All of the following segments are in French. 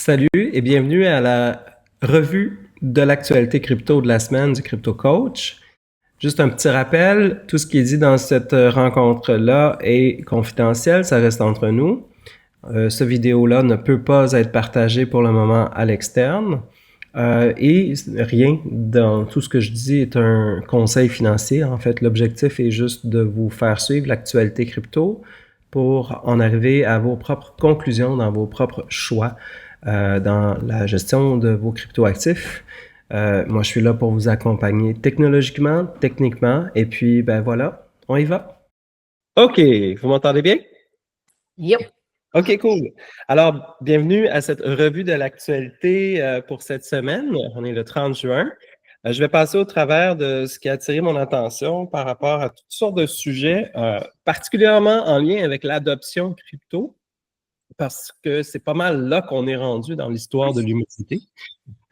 Salut et bienvenue à la revue de l'actualité crypto de la semaine du Crypto Coach. Juste un petit rappel, tout ce qui est dit dans cette rencontre-là est confidentiel, ça reste entre nous. Ce vidéo-là ne peut pas être partagé pour le moment à l'externe. Et rien dans tout ce que je dis est un conseil financier. En fait, l'objectif est juste de vous faire suivre l'actualité crypto pour en arriver à vos propres conclusions dans vos propres choix dans la gestion de vos cryptoactifs. Moi, je suis là pour vous accompagner technologiquement, techniquement, et puis, ben voilà, on y va. OK, vous m'entendez bien? Yep. OK, cool. Alors, bienvenue à cette revue de l'actualité pour cette semaine. On est le 30 juin. Je vais passer au travers de ce qui a attiré mon attention par rapport à toutes sortes de sujets, particulièrement en lien avec l'adoption crypto, parce que c'est pas mal là qu'on est rendu dans l'histoire de l'humanité.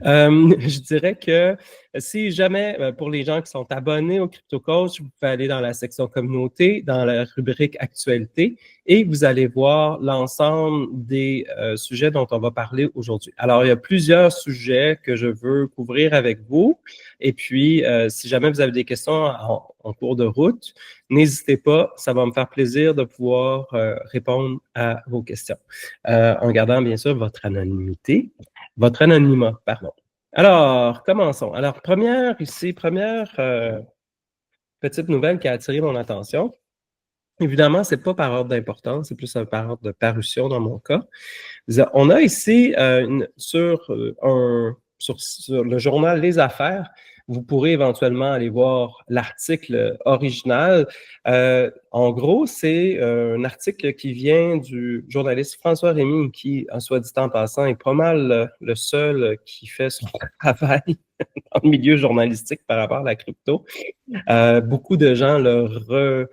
Je dirais que si jamais, pour les gens qui sont abonnés au Crypto Coach, vous pouvez aller dans la section communauté, dans la rubrique actualité, et vous allez voir l'ensemble des sujets dont on va parler aujourd'hui. Alors, il y a plusieurs sujets que je veux couvrir avec vous. Et puis, si jamais vous avez des questions en cours de route, n'hésitez pas, ça va me faire plaisir de pouvoir répondre à vos questions. En gardant bien sûr votre anonymat, pardon. Alors, commençons. Alors, première petite nouvelle qui a attiré mon attention. Évidemment, c'est pas par ordre d'importance, c'est plus par ordre de parution dans mon cas. On a ici sur le journal Les Affaires, vous pourrez éventuellement aller voir l'article original. En gros, c'est un article qui vient du journaliste François Rémy, qui, en soit dit en passant, est pas mal le seul qui fait son travail dans le milieu journalistique par rapport à la crypto. Beaucoup de gens le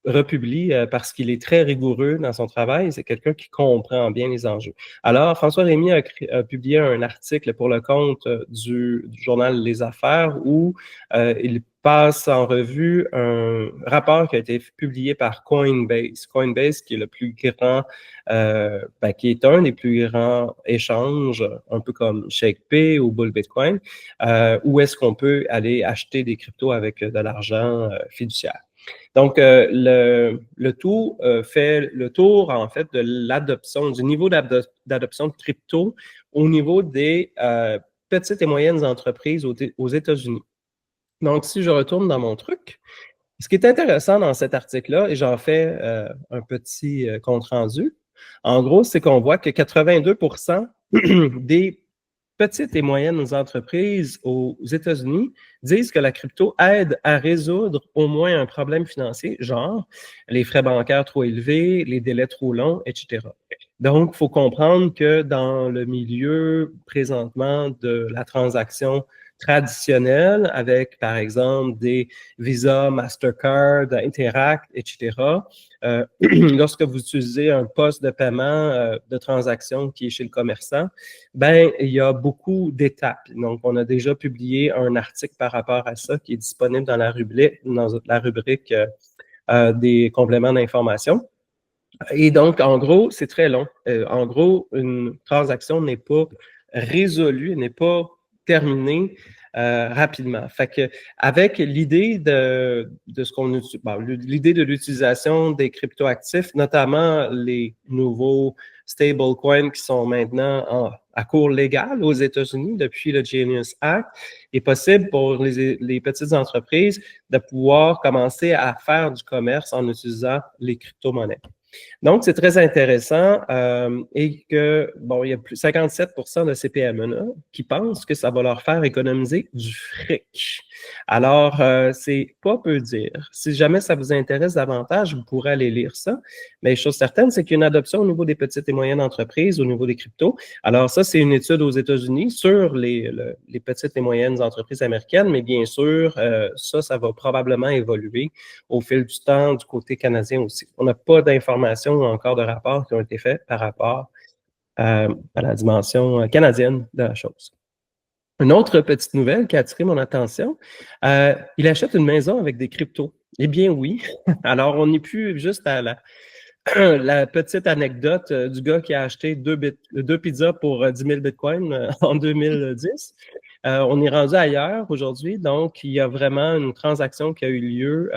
republie parce qu'il est très rigoureux dans son travail. C'est quelqu'un qui comprend bien les enjeux. Alors, François Rémy a publié un article pour le compte du journal Les Affaires où il passe en revue un rapport qui a été publié par Coinbase. Coinbase, qui est le plus grand, qui est un des plus grands échanges, un peu comme ShakePay ou Bull Bitcoin, où est-ce qu'on peut aller acheter des cryptos avec de l'argent fiduciaire. Donc, le tout fait le tour, en fait, de l'adoption, du niveau d'adoption de crypto au niveau des petites et moyennes entreprises aux États-Unis. Donc, si je retourne dans mon truc, ce qui est intéressant dans cet article-là, et j'en fais un petit compte-rendu, en gros, c'est qu'on voit que 82% des petites et moyennes entreprises aux États-Unis disent que la crypto aide à résoudre au moins un problème financier, genre les frais bancaires trop élevés, les délais trop longs, etc. Donc, il faut comprendre que dans le milieu présentement de la transaction traditionnelle, avec par exemple des Visa, Mastercard, Interact, etc., lorsque vous utilisez un poste de paiement de transaction qui est chez le commerçant, ben il y a beaucoup d'étapes. Donc, on a déjà publié un article par rapport à ça qui est disponible dans la rubrique des compléments d'information. Et donc, en gros, c'est très long. En gros, une transaction n'est pas résolue, n'est pas terminée rapidement. Fait que avec l'idée de ce qu'on utilise, l'idée de l'utilisation des cryptoactifs, notamment les nouveaux stablecoins qui sont maintenant à cours légal aux États-Unis depuis le Genius Act, il est possible pour les petites entreprises de pouvoir commencer à faire du commerce en utilisant les crypto-monnaies. Donc, c'est très intéressant et que, bon, il y a plus 57% de ces PME-là qui pensent que ça va leur faire économiser du fric. Alors, c'est pas peu dire. Si jamais ça vous intéresse davantage, vous pourrez aller lire ça. Mais chose certaine, c'est qu'il y a une adoption au niveau des petites et moyennes entreprises, au niveau des cryptos. Alors, ça, c'est une étude aux États-Unis sur les petites et moyennes entreprises américaines, mais bien sûr, ça va probablement évoluer au fil du temps du côté canadien aussi. On n'a pas d'informations ou encore de rapports qui ont été faits par rapport à la dimension canadienne de la chose. Une autre petite nouvelle qui a attiré mon attention, il achète une maison avec des cryptos. Eh bien oui, alors on n'est plus juste à la petite anecdote du gars qui a acheté deux pizzas pour 10 000 bitcoins en 2010. On est rendu ailleurs aujourd'hui, donc il y a vraiment une transaction qui a eu lieu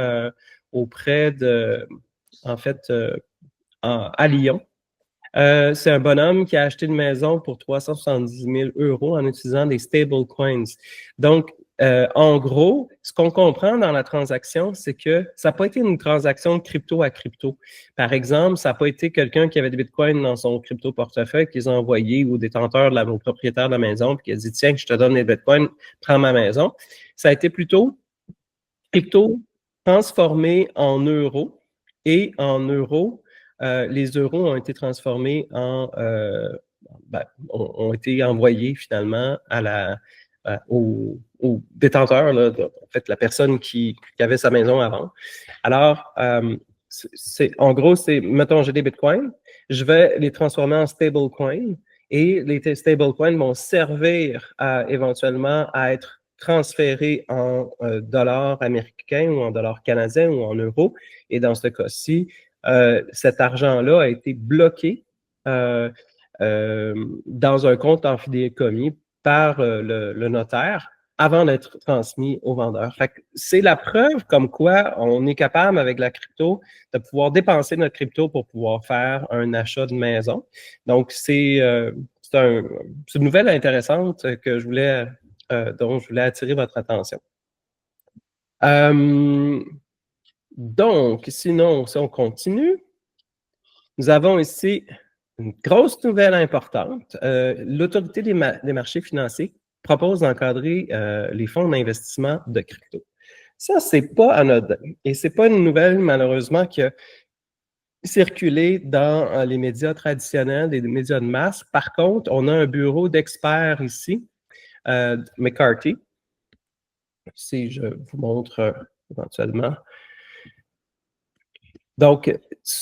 auprès de, en fait, à Lyon. C'est un bonhomme qui a acheté une maison pour 370 000 € en utilisant des stablecoins. Donc, en gros, ce qu'on comprend dans la transaction, c'est que ça n'a pas été une transaction de crypto à crypto. Par exemple, ça n'a pas été quelqu'un qui avait des bitcoins dans son crypto portefeuille qui les a envoyés au détenteur, au propriétaire de la maison, puis qui a dit, tiens, je te donne les bitcoins, prends ma maison. Ça a été plutôt crypto transformé en euros et en euros, les euros ont été transformés ont été envoyés finalement au détenteur, là, en fait, la personne qui avait sa maison avant. Alors, en gros, mettons, j'ai des bitcoins, je vais les transformer en stablecoins et les stablecoins vont servir éventuellement à être transférés en dollars américains ou en dollars canadiens ou en euros. Et dans ce cas-ci, cet argent-là a été bloqué dans un compte en fidéicommis par le notaire avant d'être transmis au vendeur. C'est la preuve comme quoi on est capable avec la crypto de pouvoir dépenser notre crypto pour pouvoir faire un achat de maison. Donc, c'est une nouvelle intéressante que dont je voulais attirer votre attention. Donc, sinon, si on continue, nous avons ici une grosse nouvelle importante. L'Autorité des marchés financiers propose d'encadrer les fonds d'investissement de crypto. Ça, c'est pas anodin. Et c'est pas une nouvelle, malheureusement, qui a circulé dans les médias traditionnels, les médias de masse. Par contre, on a un bureau d'experts ici, McCarthy. Si je vous montre éventuellement. Donc,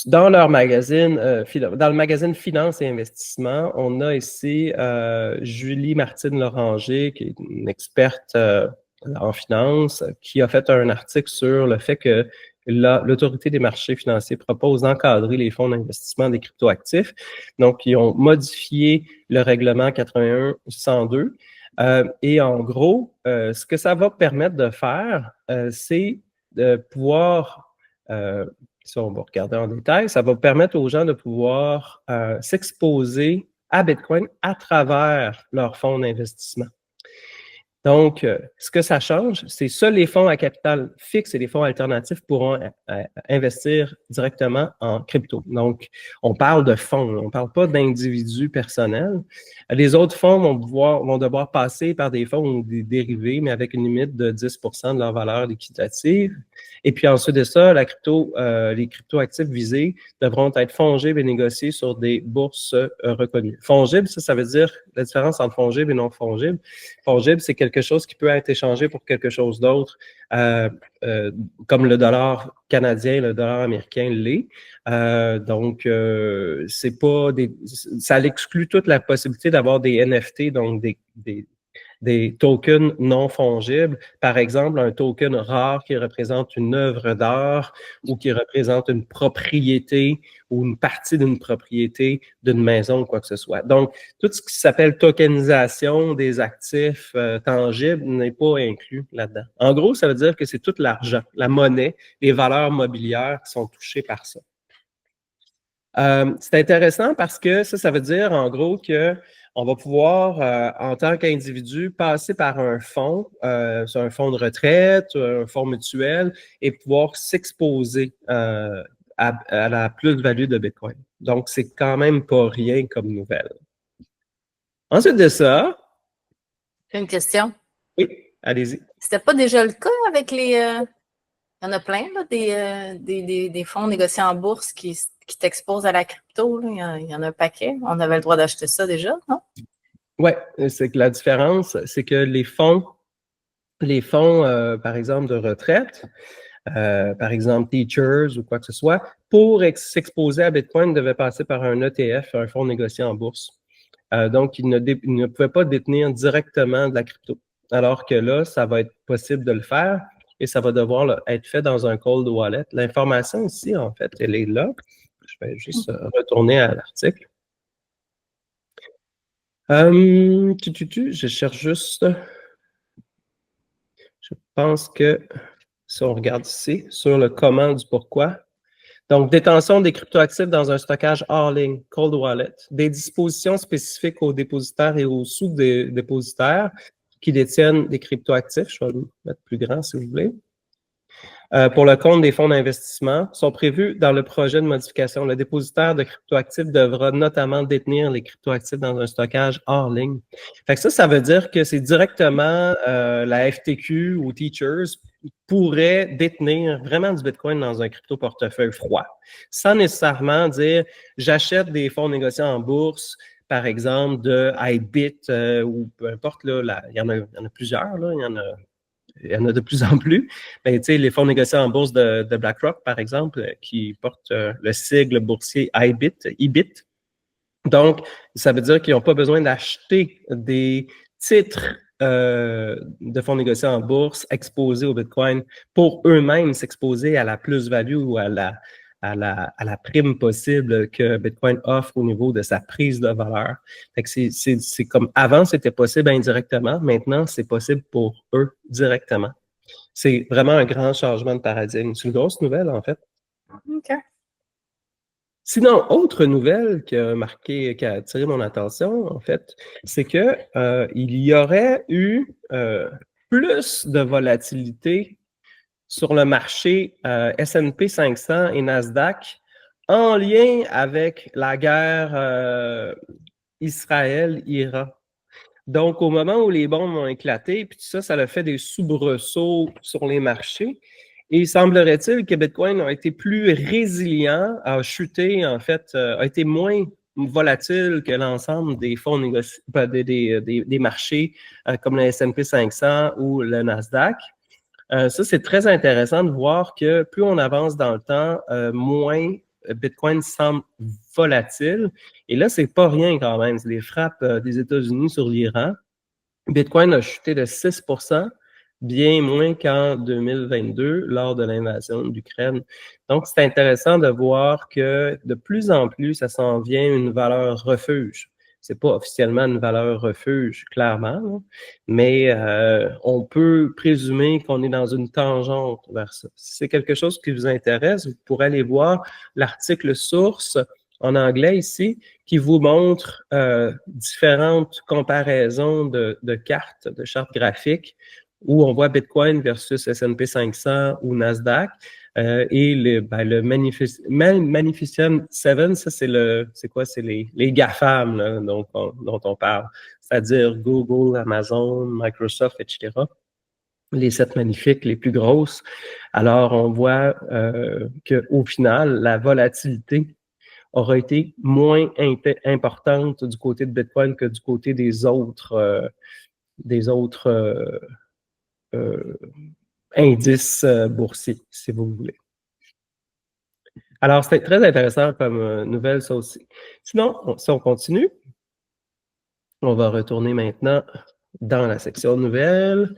dans leur magazine, dans le magazine Finance et Investissement, on a ici Julie Martine Loranger, qui est une experte en finance, qui a fait un article sur le fait que l'Autorité des marchés financiers propose d'encadrer les fonds d'investissement des cryptoactifs. Donc, ils ont modifié le règlement 81-102. Et en gros, ce que ça va permettre de faire, c'est de pouvoir si on va regarder en détail, ça va permettre aux gens de pouvoir s'exposer à Bitcoin à travers leur fonds d'investissement. Donc, ce que ça change, c'est seuls les fonds à capital fixe et les fonds alternatifs pourront investir directement en crypto. Donc, on parle de fonds, on ne parle pas d'individus personnels. Les autres fonds vont devoir passer par des fonds ou des dérivés, mais avec une limite de 10 % de leur valeur liquidative. Et puis ensuite de ça, les cryptoactifs visés devront être fongibles et négociés sur des bourses reconnues. Fongible, ça veut dire la différence entre fongible et non fongible. Fongible, c'est quelque chose qui peut être échangé pour quelque chose d'autre, comme le dollar canadien, le dollar américain l'est. Donc, c'est pas ça exclut toute la possibilité d'avoir des NFT, donc des tokens non fongibles. Par exemple, un token rare qui représente une œuvre d'art ou qui représente une propriété ou une partie d'une propriété d'une maison ou quoi que ce soit. Donc, tout ce qui s'appelle tokenisation des actifs tangibles n'est pas inclus là-dedans. En gros, ça veut dire que c'est tout l'argent, la monnaie, les valeurs mobilières qui sont touchées par ça. C'est intéressant parce que ça veut dire en gros que on va pouvoir, en tant qu'individu, passer par un fonds, sur un fonds de retraite, un fonds mutuel, et pouvoir s'exposer à la plus-value de Bitcoin. Donc, c'est quand même pas rien comme nouvelle. Ensuite de ça... J'ai une question. Oui, allez-y. C'était pas déjà le cas avec les... Il y en a plein, là, des fonds négociés en bourse qui t'exposent à la crypto. Là. Il y en a un paquet. On avait le droit d'acheter ça déjà, non? Oui, c'est que la différence, c'est que les fonds par exemple, de retraite, par exemple, Teachers ou quoi que ce soit, pour s'exposer à Bitcoin, devaient passer par un ETF, un fonds négocié en bourse. Donc, ils ne pouvaient pas détenir directement de la crypto. Alors que là, ça va être possible de le faire et ça va devoir être fait dans un cold wallet. L'information ici, en fait, elle est là. Je vais juste retourner à l'article. Je cherche juste. Je pense que si on regarde ici, sur le comment du pourquoi. Donc, détention des cryptoactifs dans un stockage hors ligne, cold wallet, des dispositions spécifiques aux dépositaires et aux sous-dépositaires qui détiennent des cryptoactifs. Je vais le mettre plus grand si vous voulez. Pour le compte des fonds d'investissement sont prévus dans le projet de modification. Le dépositaire de cryptoactifs devra notamment détenir les cryptoactifs dans un stockage hors ligne. Fait que ça veut dire que c'est directement la FTQ ou Teachers pourrait détenir vraiment du Bitcoin dans un crypto-portefeuille froid, sans nécessairement dire j'achète des fonds négociés en bourse, par exemple de iBit ou peu importe, là, il y en a plusieurs, là, il y en a de plus en plus. Mais tu sais, les fonds négociés en bourse de BlackRock, par exemple, qui portent le sigle boursier IBIT. Donc, ça veut dire qu'ils n'ont pas besoin d'acheter des titres de fonds négociés en bourse exposés au Bitcoin pour eux-mêmes s'exposer à la plus-value ou à la prime possible que Bitcoin offre au niveau de sa prise de valeur. Fait que c'est comme avant, c'était possible indirectement. Maintenant, c'est possible pour eux directement. C'est vraiment un grand changement de paradigme. C'est une grosse nouvelle, en fait. OK. Sinon, autre nouvelle qui a attiré mon attention, en fait, c'est que il y aurait eu plus de volatilité sur le marché S&P 500 et Nasdaq en lien avec la guerre Israël-Iran. Donc, au moment où les bombes ont éclaté, puis tout ça, ça a fait des soubresauts sur les marchés. Et il semblerait-il que Bitcoin a été plus résilient, a chuté, en fait, a été moins volatile que l'ensemble des fonds négociés, des marchés comme le S&P 500 ou le Nasdaq. Ça, c'est très intéressant de voir que plus on avance dans le temps, moins Bitcoin semble volatile. Et là, c'est pas rien quand même. C'est les frappes des États-Unis sur l'Iran. Bitcoin a chuté de 6%, bien moins qu'en 2022 lors de l'invasion d'Ukraine. Donc, c'est intéressant de voir que de plus en plus, ça s'en vient une valeur refuge. C'est pas officiellement une valeur refuge, clairement, hein, mais on peut présumer qu'on est dans une tangente vers ça. Si c'est quelque chose qui vous intéresse, vous pourrez aller voir l'article source en anglais ici, qui vous montre différentes comparaisons de cartes, de chartes graphiques, où on voit Bitcoin versus S&P 500 ou Nasdaq. Et le Magnificent Seven, ça c'est quoi? C'est les GAFAM là, dont on parle, c'est-à-dire Google, Amazon, Microsoft, etc. Les 7 magnifiques, les plus grosses. Alors, on voit qu'au final, la volatilité aura été moins importante du côté de Bitcoin que du côté des autres indices boursiers, si vous voulez. Alors, c'était très intéressant comme nouvelle, ça aussi. Sinon, si on continue, on va retourner maintenant dans la section nouvelles.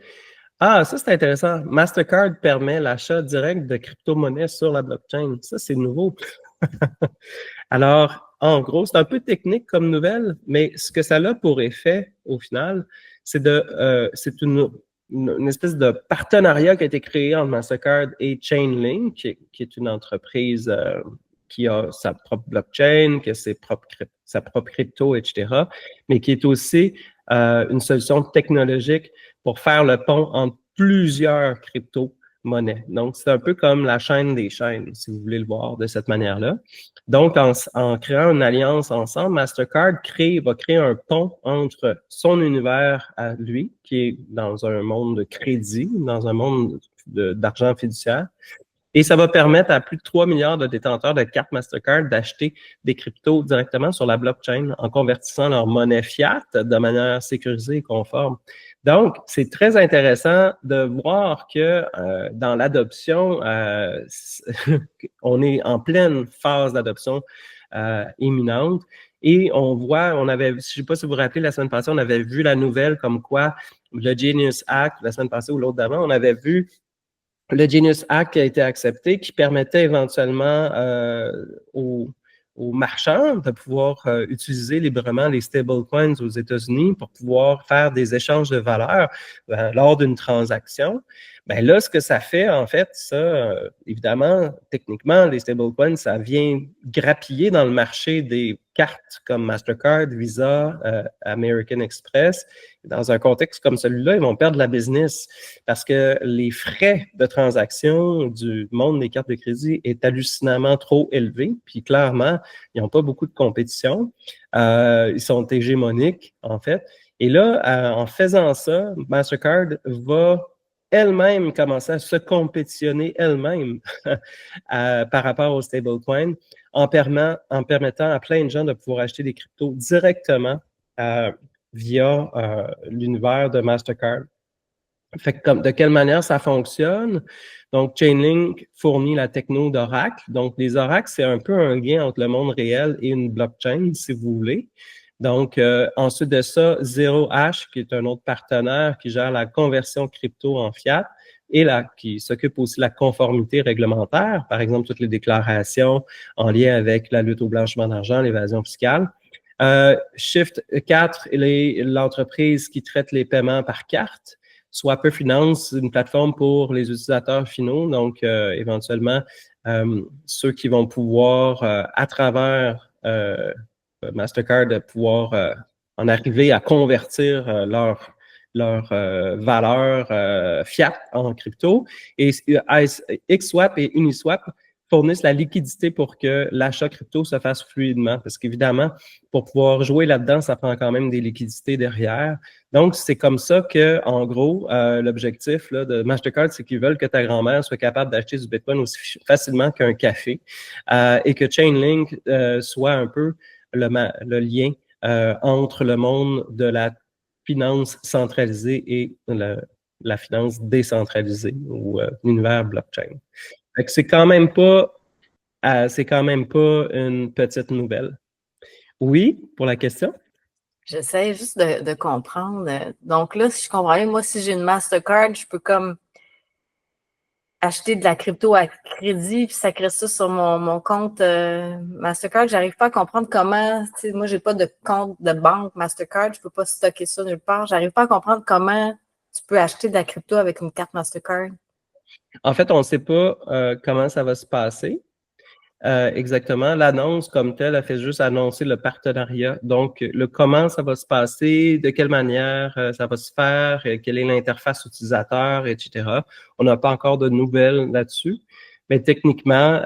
Ah, ça, c'est intéressant. Mastercard permet l'achat direct de crypto-monnaies sur la blockchain. Ça, c'est nouveau. Alors, en gros, c'est un peu technique comme nouvelle, mais ce que ça a pour effet, au final, c'est une espèce de partenariat qui a été créé entre Mastercard et Chainlink, qui est une entreprise qui a sa propre blockchain, qui a sa propre crypto, etc., mais qui est aussi une solution technologique pour faire le pont entre plusieurs crypto-monnaies. Donc, c'est un peu comme la chaîne des chaînes, si vous voulez le voir de cette manière-là. Donc, en créant une alliance ensemble, Mastercard va créer un pont entre son univers à lui, qui est dans un monde de crédit, dans un monde d'argent fiduciaire, et ça va permettre à plus de 3 milliards de détenteurs de cartes Mastercard d'acheter des cryptos directement sur la blockchain en convertissant leur monnaie fiat de manière sécurisée et conforme. Donc, c'est très intéressant de voir que dans l'adoption, on est en pleine phase d'adoption imminente. Et on voit, je ne sais pas si vous vous rappelez, la semaine passée, on avait vu la nouvelle comme quoi le Genius Act, la semaine passée ou l'autre d'avant, on avait vu le Genius Act qui a été accepté, qui permettait éventuellement aux aux marchands de pouvoir utiliser librement les stablecoins aux États-Unis pour pouvoir faire des échanges de valeurs lors d'une transaction. Ben là, ce que ça fait, en fait, ça, évidemment, techniquement, les stablecoins, ça vient grappiller dans le marché des cartes comme Mastercard, Visa, American Express. Dans un contexte comme celui-là, ils vont perdre la business parce que les frais de transaction du monde des cartes de crédit est hallucinamment trop élevé. Puis clairement, ils n'ont pas beaucoup de compétition. Ils sont hégémoniques, en fait. Et là, en faisant ça, Mastercard va elle-même commencer à se compétitionner elle-même par rapport aux stablecoins en permettant à plein de gens de pouvoir acheter des cryptos directement via l'univers de Mastercard. Fait que de quelle manière ça fonctionne? Donc, Chainlink fournit la techno d'Oracle. Donc, les oracles, c'est un peu un lien entre le monde réel et une blockchain, si vous voulez. Donc, ensuite de ça, Zero Hash, qui est un autre partenaire qui gère la conversion crypto en fiat et qui s'occupe aussi de la conformité réglementaire, par exemple, toutes les déclarations en lien avec la lutte au blanchiment d'argent, l'évasion fiscale. Shift 4, l'entreprise qui traite les paiements par carte. Swapper Finance, une plateforme pour les utilisateurs finaux, donc éventuellement ceux qui vont pouvoir, à travers Mastercard, pouvoir en arriver à convertir leur valeur fiat en crypto. Et XSwap et Uniswap fournissent la liquidité pour que l'achat crypto se fasse fluidement. Parce qu'évidemment, pour pouvoir jouer là-dedans, ça prend quand même des liquidités derrière. Donc, c'est comme ça que, en gros, l'objectif de Mastercard, c'est qu'ils veulent que ta grand-mère soit capable d'acheter du Bitcoin aussi facilement qu'un café et que Chainlink soit un peu le lien entre le monde de la finance centralisée et la finance décentralisée ou l'univers blockchain. C'est quand même pas une petite nouvelle. Oui, pour la question? J'essaie juste de comprendre. Donc là, si je comprends bien, moi, si j'ai une Mastercard, je peux comme acheter de la crypto à crédit puis sacrer ça sur mon compte Mastercard. J'arrive pas à comprendre comment, moi, j'ai pas de compte de banque Mastercard, je peux pas stocker ça nulle part. J'arrive pas à comprendre comment tu peux acheter de la crypto avec une carte Mastercard. En fait, on ne sait pas comment ça va se passer. Exactement. L'annonce comme telle a fait juste annoncer le partenariat. Donc, le comment ça va se passer, de quelle manière ça va se faire, quelle est l'interface utilisateur, etc. On n'a pas encore de nouvelles là-dessus. Mais techniquement,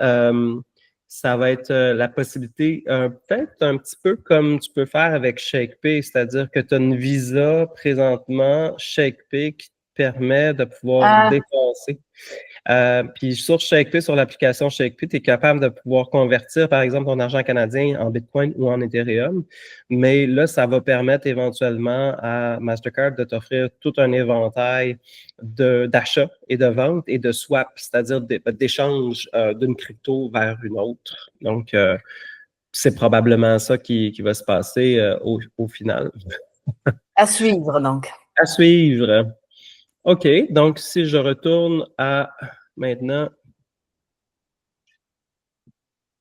ça va être la possibilité, peut-être un petit peu comme tu peux faire avec ShakePay, c'est-à-dire que tu as une visa présentement ShakePay qui te permet de pouvoir dépenser. Puis sur ShakePay, sur l'application ShakePay, tu es capable de pouvoir convertir, par exemple, ton argent canadien en Bitcoin ou en Ethereum. Mais là, ça va permettre éventuellement à Mastercard de t'offrir tout un éventail d'achats et de ventes et de swap, c'est-à-dire d'échange d'une crypto vers une autre. Donc, c'est probablement ça qui va se passer au final. À suivre, donc. À suivre. OK, donc si je retourne à maintenant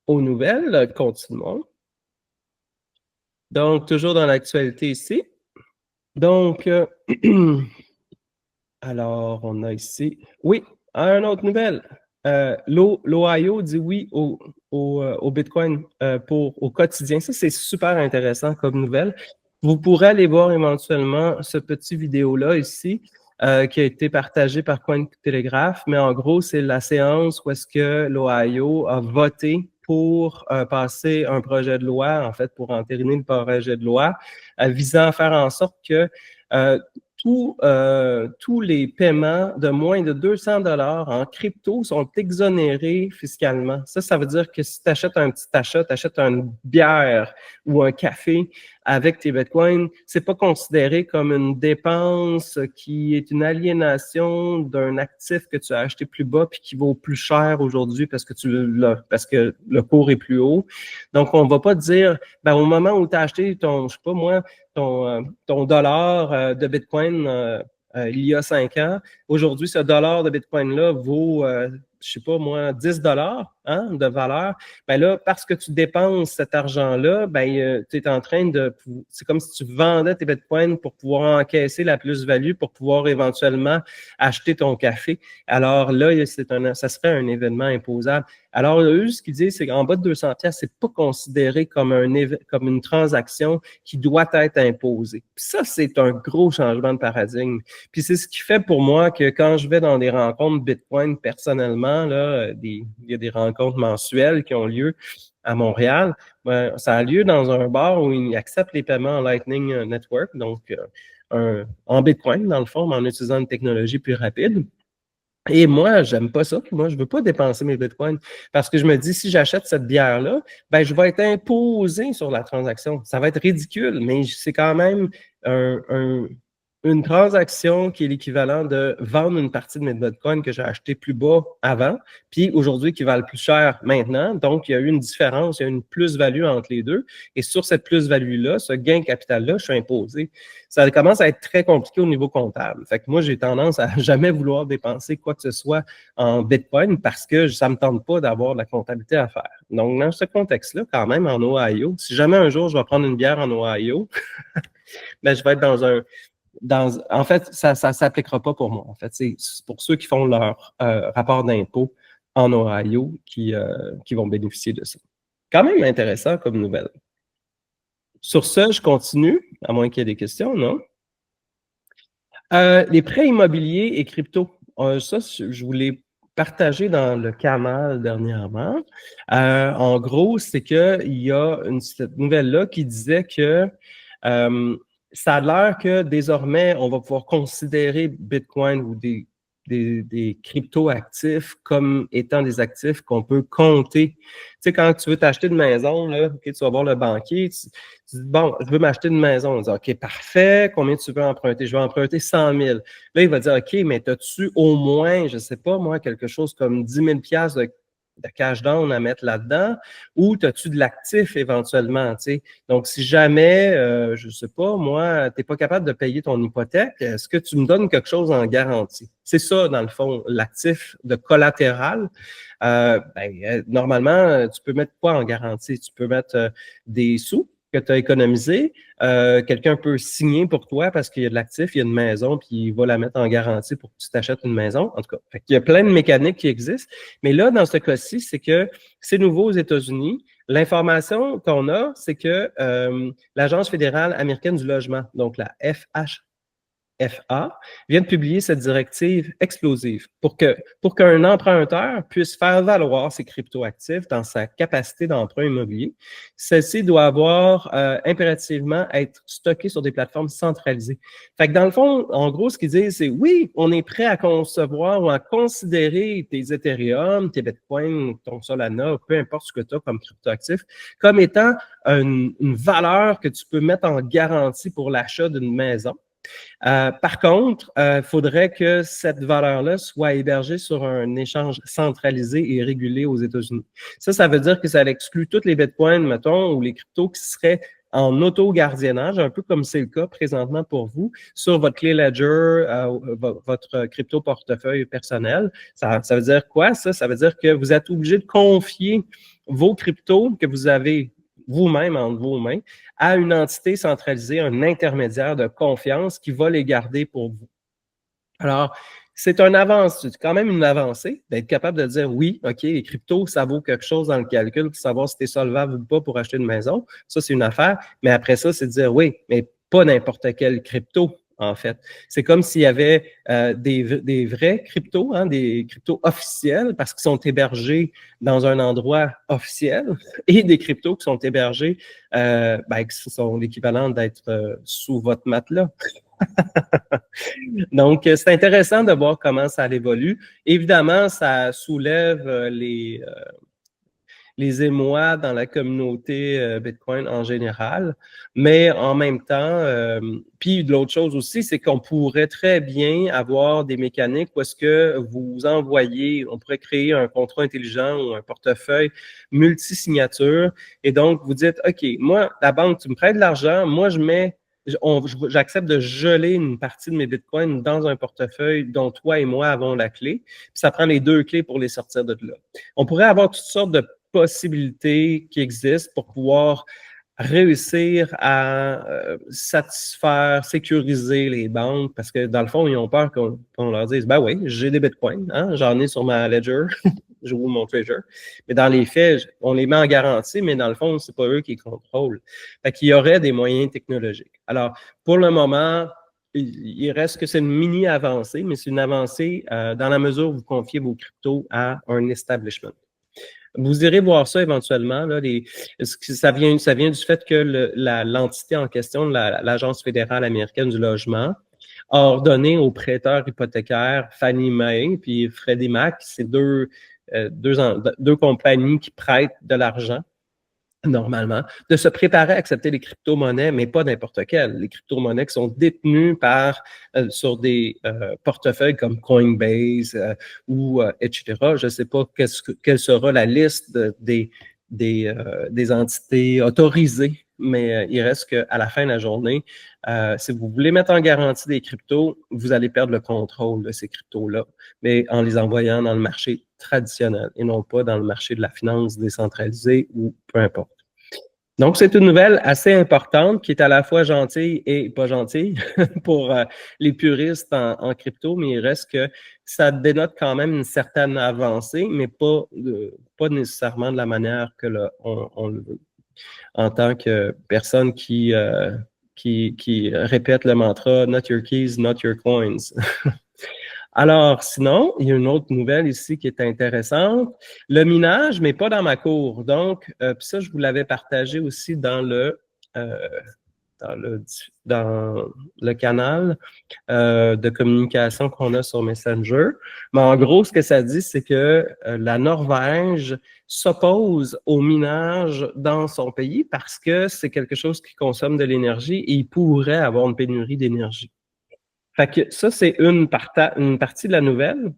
aux nouvelles, continuons. Donc, toujours dans l'actualité ici. Donc, alors, on a ici, oui, une autre nouvelle. L'Ohio dit oui au Bitcoin au quotidien. Ça, c'est super intéressant comme nouvelle. Vous pourrez aller voir éventuellement ce petit vidéo-là ici qui a été partagé par Cointelegraph, mais en gros, c'est la séance où est-ce que l'Ohio a voté pour passer un projet de loi, en fait, pour entériner le projet de loi visant à faire en sorte que tous les paiements de moins de 200 $ en crypto sont exonérés fiscalement. Ça veut dire que si tu achètes un petit achat, tu achètes une bière ou un café avec tes bitcoins, c'est pas considéré comme une dépense qui est une aliénation d'un actif que tu as acheté plus bas puis qui vaut plus cher aujourd'hui parce que le cours est plus haut. Donc, on va pas dire, au moment où tu as acheté ton, je sais pas moi, ton dollar de Bitcoin il y a 5 ans. Aujourd'hui, ce dollar de Bitcoin-là vaut, je sais pas moi, 10 $. hein, de valeur, ben là, parce que tu dépenses cet argent-là, ben, tu es en train de... C'est comme si tu vendais tes bitcoins pour pouvoir encaisser la plus-value, pour pouvoir éventuellement acheter ton café. Alors là, ça serait un événement imposable. Alors, eux, ce qu'ils disent, c'est qu'en bas de 200 pièces, c'est pas considéré comme comme une transaction qui doit être imposée. Puis ça, c'est un gros changement de paradigme. Puis c'est ce qui fait pour moi que quand je vais dans des rencontres Bitcoin personnellement, là, il y a des rencontres mensuelles qui ont lieu à Montréal. Ben, ça a lieu dans un bar où ils acceptent les paiements en Lightning Network, donc en Bitcoin, dans le fond, mais en utilisant une technologie plus rapide. Et moi, j'aime pas ça. Moi, je veux pas dépenser mes bitcoins parce que je me dis, si j'achète cette bière-là, ben, je vais être imposé sur la transaction. Ça va être ridicule, mais c'est quand même une transaction qui est l'équivalent de vendre une partie de mes bitcoins que j'ai acheté plus bas avant, puis aujourd'hui qui valent plus cher maintenant. Donc, il y a eu une différence, il y a une plus-value entre les deux. Et sur cette plus-value-là, ce gain capital-là, je suis imposé. Ça commence à être très compliqué au niveau comptable. Fait que moi, j'ai tendance à jamais vouloir dépenser quoi que ce soit en Bitcoin parce que ça me tente pas d'avoir de la comptabilité à faire. Donc, dans ce contexte-là, quand même, en Ohio, si jamais un jour je vais prendre une bière en Ohio, ben, je vais être en fait, ça s'appliquera pas pour moi. En fait, c'est pour ceux qui font leur rapport d'impôt en Ohio qui vont bénéficier de ça. Quand même intéressant comme nouvelle. Sur ce, je continue, à moins qu'il y ait des questions, non? Les prêts immobiliers et crypto. Ça, je voulais partager dans le canal dernièrement. En gros, c'est qu'il y a cette nouvelle-là qui disait que ça a l'air que désormais, on va pouvoir considérer Bitcoin ou des crypto-actifs comme étant des actifs qu'on peut compter. Tu sais, quand tu veux t'acheter une maison, là, okay, tu vas voir le banquier, tu dis, bon, je veux m'acheter une maison. On dit, OK, parfait, combien tu veux emprunter? Je vais emprunter 100 000. Là, il va dire, OK, mais as-tu au moins, je ne sais pas, moi, quelque chose comme 10 000 de cash down à mettre là-dedans, ou as-tu de l'actif éventuellement, tu sais? Donc, si jamais, je sais pas, moi, tu n'es pas capable de payer ton hypothèque, est-ce que tu me donnes quelque chose en garantie? C'est ça, dans le fond, l'actif de collatéral. Normalement, tu peux mettre quoi en garantie? Tu peux mettre des sous que tu as économisés. Quelqu'un peut signer pour toi parce qu'il y a de l'actif, il y a une maison, puis il va la mettre en garantie pour que tu t'achètes une maison. En tout cas, il y a plein de mécaniques qui existent. Mais là, dans ce cas-ci, c'est que c'est nouveau aux États-Unis. L'information qu'on a, c'est que l'Agence fédérale américaine du logement, donc la FA, vient de publier cette directive explosive pour qu'un emprunteur puisse faire valoir ses cryptoactifs dans sa capacité d'emprunt immobilier. Celle-ci doit avoir impérativement être stockée sur des plateformes centralisées. Fait que dans le fond, en gros, ce qu'ils disent, c'est oui, on est prêt à concevoir ou à considérer tes Ethereum, tes Bitcoin, ton Solana, peu importe ce que tu as comme cryptoactif, comme étant une valeur que tu peux mettre en garantie pour l'achat d'une maison. Par contre, il faudrait que cette valeur-là soit hébergée sur un échange centralisé et régulé aux États-Unis. Ça veut dire que ça exclut toutes les bitcoins, mettons, ou les cryptos qui seraient en auto-gardiennage, un peu comme c'est le cas présentement pour vous, sur votre clé Ledger, votre crypto-portefeuille personnel. Ça veut dire quoi, ça? Ça veut dire que vous êtes obligé de confier vos cryptos que vous avez vous-même, entre vos mains, à une entité centralisée, un intermédiaire de confiance qui va les garder pour vous. Alors, c'est quand même une avancée d'être capable de dire oui, OK, les cryptos, ça vaut quelque chose dans le calcul pour savoir si tu es solvable ou pas pour acheter une maison. Ça, c'est une affaire. Mais après ça, c'est de dire oui, mais pas n'importe quel crypto. En fait, c'est comme s'il y avait des vrais cryptos, hein, des cryptos officiels parce qu'ils sont hébergés dans un endroit officiel et des cryptos qui sont hébergés, qui sont l'équivalent d'être sous votre matelas. Donc, c'est intéressant de voir comment ça évolue. Évidemment, ça soulève les émois dans la communauté Bitcoin en général, mais en même temps, puis l'autre chose aussi, c'est qu'on pourrait très bien avoir des mécaniques où est-ce que vous envoyez, on pourrait créer un contrat intelligent ou un portefeuille multi-signature, et donc vous dites, OK, moi, la banque, tu me prêtes de l'argent, moi, je mets j'accepte de geler une partie de mes bitcoins dans un portefeuille dont toi et moi avons la clé, puis ça prend les 2 clés pour les sortir de là. On pourrait avoir toutes sortes de possibilités qui existent pour pouvoir réussir à satisfaire, sécuriser les banques, parce que dans le fond, ils ont peur qu'on leur dise, ben oui, j'ai des bitcoins, hein, j'en ai sur ma ledger, je roule mon treasure. Mais dans les faits, on les met en garantie, mais dans le fond, c'est pas eux qui contrôlent. Fait qu'il y aurait des moyens technologiques. Alors, pour le moment, il reste que c'est une mini avancée, mais c'est une avancée dans la mesure où vous confiez vos cryptos à un establishment. Vous irez voir ça éventuellement. Là, ça vient du fait que l'entité en question, l'Agence fédérale américaine du logement, a ordonné aux prêteurs hypothécaires Fannie Mae puis Freddie Mac, c'est deux compagnies qui prêtent de l'argent normalement, de se préparer à accepter les crypto-monnaies, mais pas n'importe quelles. Les crypto-monnaies qui sont détenues sur des portefeuilles comme Coinbase ou etc. Je ne sais pas quelle sera la liste des entités autorisées, mais il reste qu'à la fin de la journée, si vous voulez mettre en garantie des cryptos, vous allez perdre le contrôle de ces cryptos-là, mais en les envoyant dans le marché traditionnel et non pas dans le marché de la finance décentralisée ou peu importe. Donc, c'est une nouvelle assez importante qui est à la fois gentille et pas gentille pour les puristes en crypto, mais il reste que ça dénote quand même une certaine avancée, mais pas nécessairement de la manière que on le veut. En tant que personne qui répète le mantra « Not your keys, not your coins ». Alors, sinon, il y a une autre nouvelle ici qui est intéressante. Le minage, mais pas dans ma cour. Donc, puis ça, je vous l'avais partagé aussi dans le canal de communication qu'on a sur Messenger. Mais en gros, ce que ça dit, c'est que la Norvège s'oppose au minage dans son pays parce que c'est quelque chose qui consomme de l'énergie et il pourrait avoir une pénurie d'énergie. Fait que ça, c'est une partie de la nouvelle.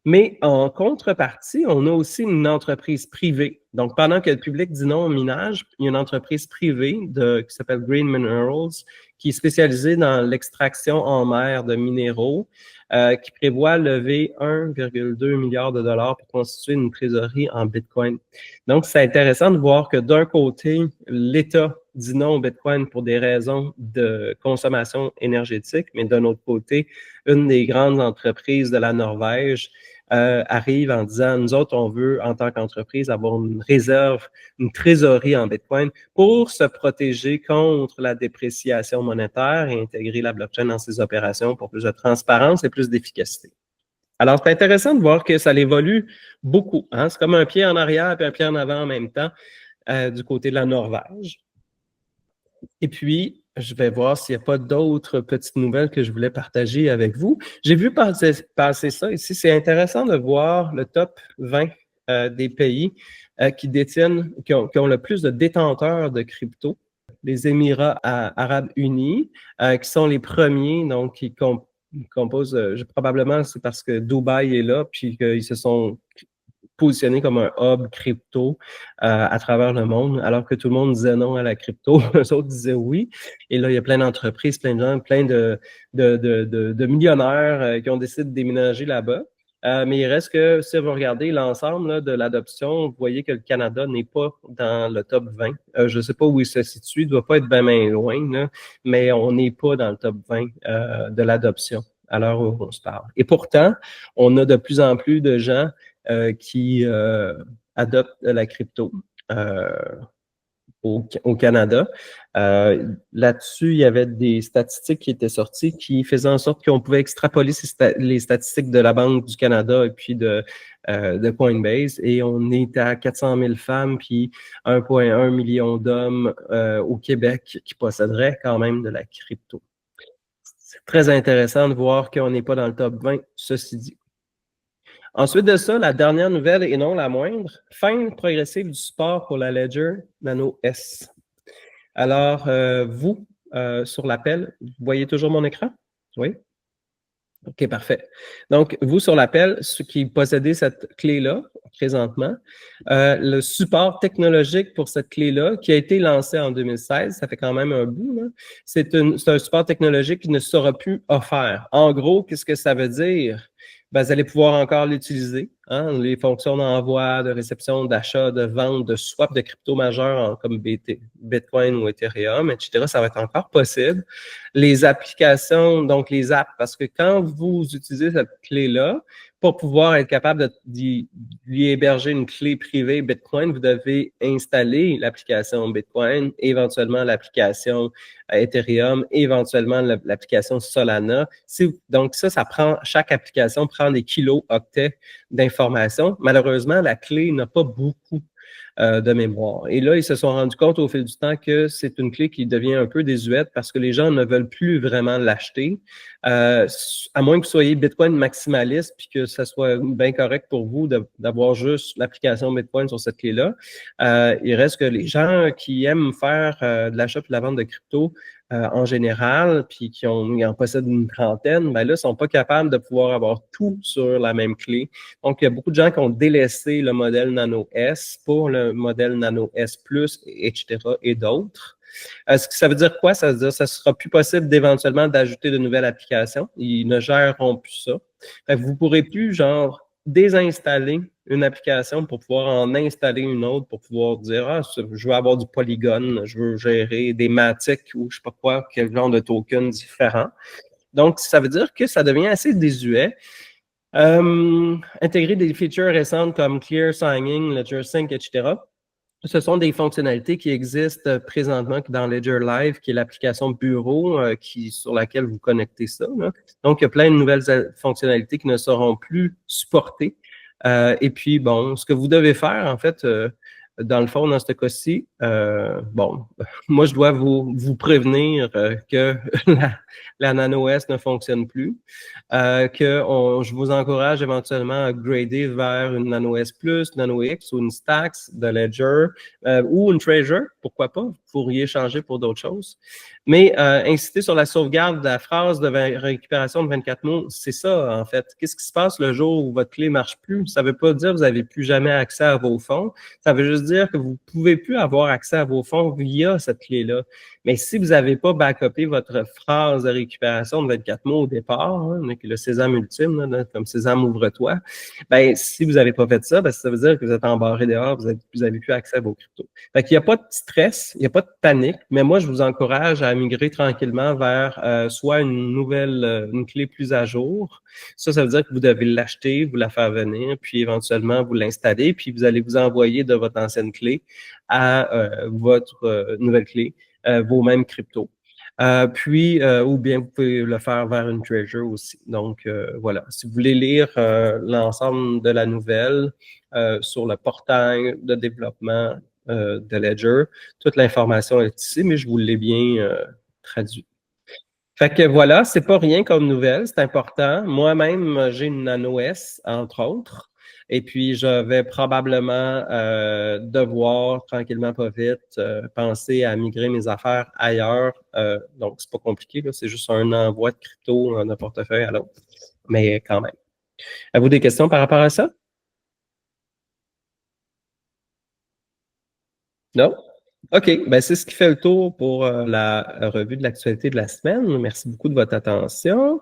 Mais en contrepartie, on a aussi une entreprise privée. Donc, pendant que le public dit non au minage, il y a une entreprise privée qui s'appelle Green Minerals, qui est spécialisée dans l'extraction en mer de minéraux, qui prévoit lever 1,2 milliard de dollars pour constituer une trésorerie en Bitcoin. Donc, c'est intéressant de voir que d'un côté, l'État dit non au Bitcoin pour des raisons de consommation énergétique, mais d'un autre côté, une des grandes entreprises de la Norvège arrive en disant, nous autres, on veut, en tant qu'entreprise, avoir une réserve, une trésorerie en Bitcoin pour se protéger contre la dépréciation monétaire et intégrer la blockchain dans ses opérations pour plus de transparence et plus d'efficacité. Alors, c'est intéressant de voir que ça évolue beaucoup. Hein? C'est comme un pied en arrière et un pied en avant en même temps du côté de la Norvège. Et puis, je vais voir s'il n'y a pas d'autres petites nouvelles que je voulais partager avec vous. J'ai vu passer ça ici. C'est intéressant de voir le top 20 des pays qui ont le plus de détenteurs de crypto. Les Émirats arabes unis, qui sont les premiers, donc qui composent, probablement c'est parce que Dubaï est là, puis qu'ils se sont positionné comme un hub crypto à travers le monde, alors que tout le monde disait non à la crypto, eux autres disaient oui. Et là, il y a plein d'entreprises, plein de gens, plein de millionnaires qui ont décidé de déménager là-bas. Mais il reste que, si vous regardez l'ensemble de l'adoption, vous voyez que le Canada n'est pas dans le top 20. Je ne sais pas où il se situe, il ne doit pas être bien loin, là, mais on n'est pas dans le top 20 de l'adoption à l'heure où on se parle. Et pourtant, on a de plus en plus de gens qui adoptent la crypto au Canada. Là-dessus, il y avait des statistiques qui étaient sorties qui faisaient en sorte qu'on pouvait extrapoler les statistiques de la Banque du Canada et puis de Coinbase. Et on est à 400 000 femmes puis 1,1 million d'hommes au Québec qui posséderaient quand même de la crypto. C'est très intéressant de voir qu'on n'est pas dans le top 20, ceci dit. Ensuite de ça, la dernière nouvelle et non la moindre, fin progressive du support pour la Ledger Nano S. Alors, vous, sur l'appel, vous voyez toujours mon écran? Oui? OK, parfait. Donc, vous, sur l'appel, ceux qui possédez cette clé-là, présentement, le support technologique pour cette clé-là, qui a été lancé en 2016, ça fait quand même un bout, là, c'est un support technologique qui ne sera plus offert. En gros, qu'est-ce que ça veut dire? Ben, vous allez pouvoir encore l'utiliser, hein, les fonctions d'envoi, de réception, d'achat, de vente, de swap de crypto majeurs comme Bitcoin ou Ethereum, etc. Ça va être encore possible. Les applications, donc les apps, parce que quand vous utilisez cette clé-là, pour pouvoir être capable d'y héberger une clé privée Bitcoin, vous devez installer l'application Bitcoin, éventuellement l'application Ethereum, éventuellement l'application Solana. Donc ça prend, chaque application prend des kilo-octets d'informations. Malheureusement, la clé n'a pas beaucoup de mémoire. Et là, ils se sont rendus compte au fil du temps que c'est une clé qui devient un peu désuète parce que les gens ne veulent plus vraiment l'acheter. À moins que vous soyez Bitcoin maximaliste puis que ça soit bien correct pour vous d'avoir juste l'application Bitcoin sur cette clé-là. Il reste que les gens qui aiment faire de l'achat et de la vente de crypto en général, puis qui en possèdent une trentaine, ben là, ne sont pas capables de pouvoir avoir tout sur la même clé. Donc, il y a beaucoup de gens qui ont délaissé le modèle Nano S pour le modèle Nano S+, etc. et d'autres. Ça veut dire quoi? Ça veut dire que ça ne sera plus possible d'éventuellement d'ajouter de nouvelles applications. Ils ne géreront plus ça. Vous ne pourrez plus, genre, désinstaller une application pour pouvoir en installer une autre, pour pouvoir dire, ah, je veux avoir du Polygon, je veux gérer des Matic ou je ne sais pas quoi, quel genre de token différent. Donc, ça veut dire que ça devient assez désuet. Intégrer des features récentes comme Clear Signing, Ledger Sync, etc. Ce sont des fonctionnalités qui existent présentement dans Ledger Live, qui est l'application bureau sur laquelle vous connectez ça. Là. Donc, il y a plein de nouvelles fonctionnalités qui ne seront plus supportées. Et puis, bon, ce que vous devez faire, en fait, dans le fond, dans ce cas-ci, bon, moi, je dois vous prévenir que la Nano S ne fonctionne plus, je vous encourage éventuellement à grader vers une Nano S+, Nano X ou une Stax de Ledger ou une Treasure, pourquoi pas, vous pourriez changer pour d'autres choses. Mais insister sur la sauvegarde de la phrase de récupération de 24 mots, c'est ça, en fait. Qu'est-ce qui se passe le jour où votre clé ne marche plus? Ça ne veut pas dire que vous n'avez plus jamais accès à vos fonds. Ça veut juste dire que vous ne pouvez plus avoir accès à vos fonds via cette clé-là. Mais si vous n'avez pas backupé votre phrase de récupération de 24 mots au départ, hein, le sésame ultime, là, comme sésame ouvre-toi, ben, si vous n'avez pas fait ça, ben, ça veut dire que vous êtes embarré dehors, vous n'avez plus accès à vos cryptos. Fait qu'il n'y a pas de stress, il n'y a pas de panique, mais moi, je vous encourage à migrer tranquillement vers soit une clé plus à jour. Ça veut dire que vous devez l'acheter, vous la faire venir, puis éventuellement vous l'installer, puis vous allez vous envoyer de votre ancienne clé à votre nouvelle clé, vos mêmes cryptos. Ou bien vous pouvez le faire vers une Treasure aussi. Donc, voilà. Si vous voulez lire l'ensemble de la nouvelle sur le portail de développement de Ledger, toute l'information est ici, mais je vous l'ai bien traduit. Fait que voilà, c'est pas rien comme nouvelle, c'est important. Moi-même, j'ai une Nano S, entre autres. Et puis, je vais probablement devoir, tranquillement, pas vite, penser à migrer mes affaires ailleurs. Donc, c'est pas compliqué, là, c'est juste un envoi de crypto d'un portefeuille à l'autre. Mais quand même. Avez-vous des questions par rapport à ça? Non? OK, ben c'est ce qui fait le tour pour la revue de l'actualité de la semaine. Merci beaucoup de votre attention.